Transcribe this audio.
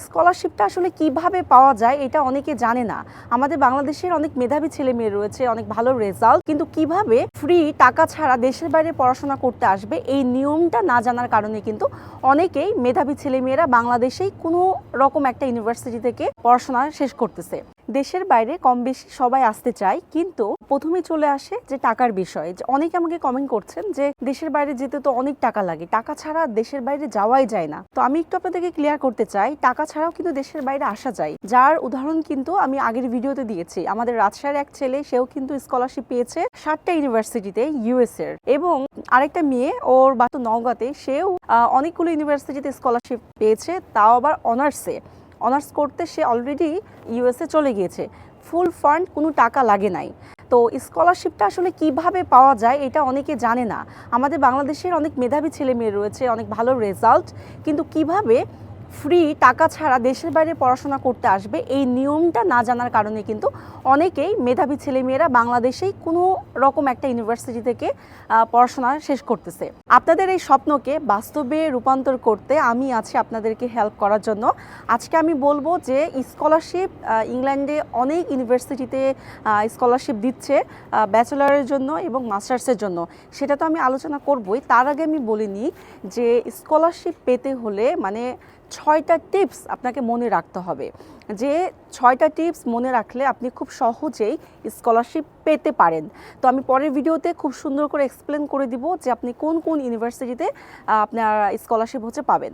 স্কলারশিপটা আসলে কিভাবে পাওয়া যায় এটা অনেকে জানে না। আমাদের বাংলাদেশের অনেক মেধাবী ছেলে মেয়ে রয়েছে, অনেক ভালো রেজাল্ট, কিন্তু কিভাবে ফ্রি টাকা ছাড়া দেশের বাইরে পড়াশোনা করতে আসবে এই নিয়মটা না জানার কারণে কিন্তু অনেকেই মেধাবী ছেলে মেয়েরা বাংলাদেশেই কোনো রকম একটা ইউনিভার্সিটি থেকে পড়াশোনা শেষ করতেছে। দেশের বাইরে কম বেশি সবাই আসতে চায়, কিন্তু প্রথমে চলে আসে যে টাকার বিষয়। যে অনেকে আমাকে কমেন্ট করছেন যে দেশের বাইরে যেতে তো অনেক টাকা লাগে, টাকা ছাড়া দেশের বাইরে যাওয়াই যায় না। তো আমি একটু আপনাদেরকে ক্লিয়ার করতে চাই, টাকা ছাড়াও কিন্তু দেশের বাইরে আসা যায়। যার উদাহরণ কিন্তু আমি আগের ভিডিওতে দিয়েছি। আমাদের রাজশাহীর এক ছেলে, সেও কিন্তু স্কলারশিপ পেয়েছে 7টা ইউনিভার্সিটিতে ইউএস এর, এবং আরেকটা মেয়ে ওর বাতো নওগাঁতে, সেও অনেকগুলো ইউনিভার্সিটিতে স্কলারশিপ পেয়েছে, তাও আবার অনার্স করতে সে অলরেডি ইউএসএ চলে গিয়েছে। ফুল ফান্ড, কোনো টাকা লাগে নাই। তো স্কলারশিপটা আসলে কিভাবে পাওয়া যায় এটা অনেকে জানে না। আমাদের বাংলাদেশের অনেক মেধাবী ছেলে মেয়ে রয়েছে, অনেক ভালো রেজাল্ট, কিন্তু কিভাবে ফ্রি টাকা ছাড়া দেশের বাইরে পড়াশোনা করতে আসবে এই নিয়মটা না জানার কারণে কিন্তু অনেকেই মেধাবী ছেলে মেয়েরা বাংলাদেশেই কোনো রকম একটা ইউনিভার্সিটি থেকে পড়াশোনা শেষ করতেছে। আপনাদের এই স্বপ্নকে বাস্তবে রূপান্তর করতে আমি আছি আপনাদেরকে হেল্প করার জন্য। আজকে আমি বলবো যে স্কলারশিপ ইংল্যান্ডে অনেক ইউনিভার্সিটিতে স্কলারশিপ দিচ্ছে ব্যাচেলারের জন্য এবং মাস্টার্সের জন্য, সেটা তো আমি আলোচনা করবই। তার আগে আমি বলিনি যে স্কলারশিপ পেতে হলে মানে 6টা টিপস আপনাকে মনে রাখতে হবে। যে 6টা টিপস মনে রাখলে আপনি খুব সহজেই স্কলারশিপ পেতে পারেন। তো আমি পরের ভিডিওতে খুব সুন্দর করে এক্সপ্লেন করে দিব যে আপনি কোন কোন ইউনিভার্সিটিতে আপনার স্কলারশিপ পাবেন।